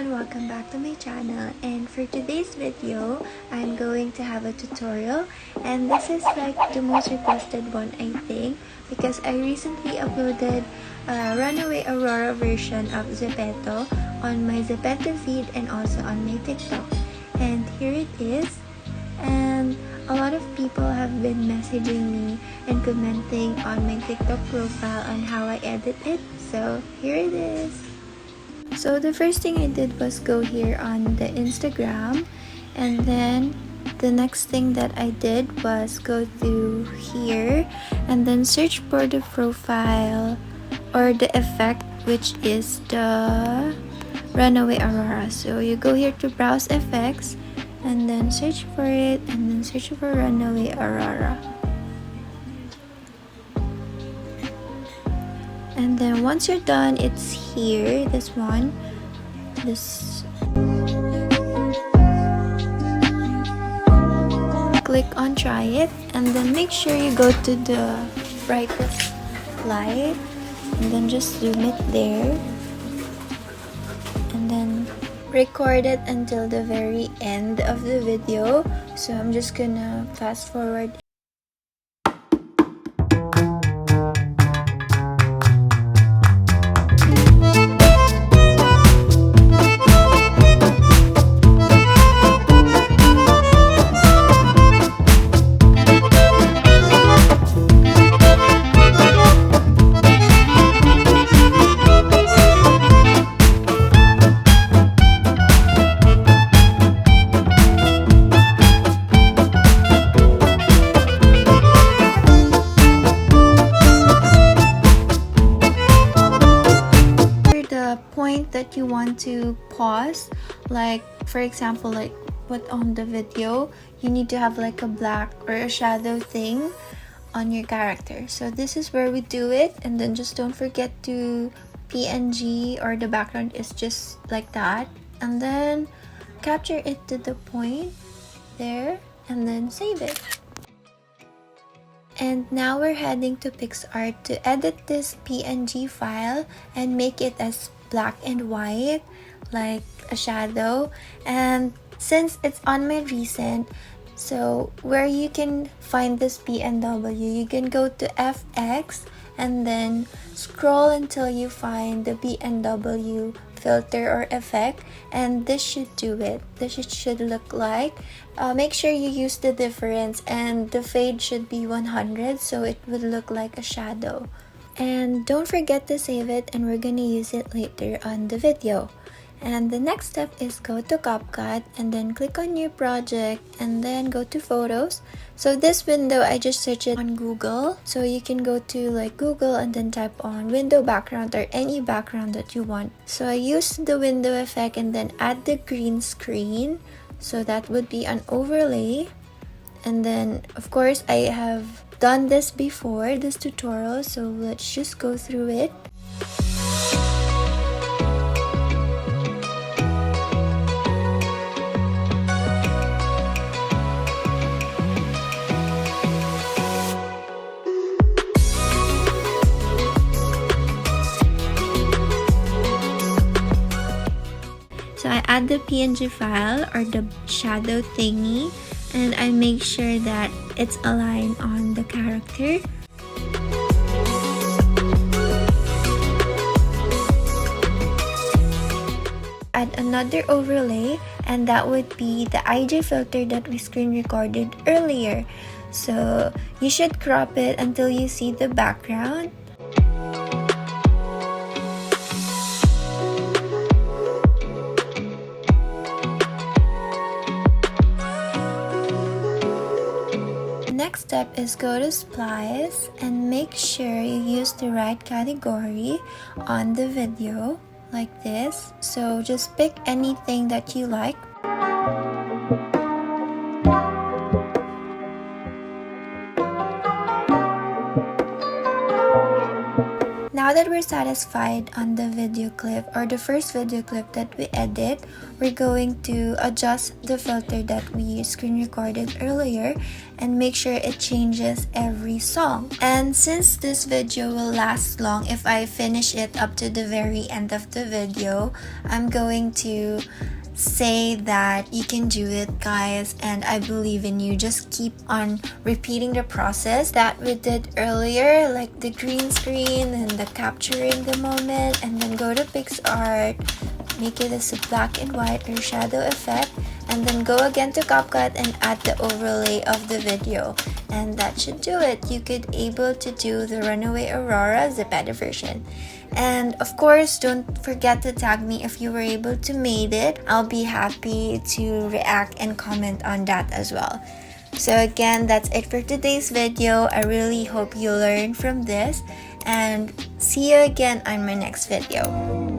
everyone, welcome back to my channel, and for today's video I'm going to have a tutorial, and this is like the most requested one, I think, because I recently uploaded a Runaway Aurora version of ZEPETO on my ZEPETO feed and also on my TikTok, and here it is. And a lot of people have been messaging me and commenting on my TikTok profile on how I edit it, so here it is. So the first thing I did was go here on the Instagram, and then the next thing that I did was go through here and then search for the profile or the effect, which is the Runaway Aurora. So you go here to browse effects and then search for it and then search for Runaway Aurora. And then once you're done, it's here, this one, click on try it, and then make sure you go to the brightest light and then just zoom it there and then record it until the very end of the video. So I'm just gonna fast forward. Point that you want to pause, like for example, like put on the video, you need to have like a black or a shadow thing on your character. So this is where we do it, and then just don't forget to PNG, or the background is just like that, and then capture it to the point there and then save it. And now we're heading to PixArt to edit this PNG file and make it as black and white, like a shadow. And since it's on my recent, so where you can find this PNW, you can go to FX and then scroll until you find the PNW filter or effect, and this should do it. This should look like, make sure you use the difference, and the fade should be 100 so it would look like a shadow. And don't forget to save it, and we're gonna use it later on the video. And the next step is go to CapCut and then click on new project and then go to photos. So this window, I just searched it on Google, so you can go to like Google and then type on window background or any background that you want. So I used the window effect and then add the green screen, so that would be an overlay. And then of course I have done this before, this tutorial, so let's just go through it. So I add the PNG file or the shadow thingy, and I make sure that it's aligned on the character. Add another overlay, and that would be the IG filter that we screen recorded earlier. So you should crop it until you see the background. Next step is go to Splice and make sure you use the right category on the video, like this. So just pick anything that you like. Now now that we're satisfied on the video clip or the first video clip that we edit, we're going to adjust the filter that we screen recorded earlier and make sure it changes every song. And since this video will last long if I finish it up to the very end of the video, I'm going to say that you can do it, guys, and I believe in you. Just keep on repeating the process that we did earlier, like the green screen and the capturing the moment, and then go to PixArt, make it as a black and white or shadow effect, and then go again to CapCut and add the overlay of the video, and that should do it. You could able to do the Runaway Aurora ZEPETO version. And of course, don't forget to tag me if you were able to made it. I'll be happy to react and comment on that as well. So again, that's it for today's video. I really hope you learned from this, and see you again on my next video.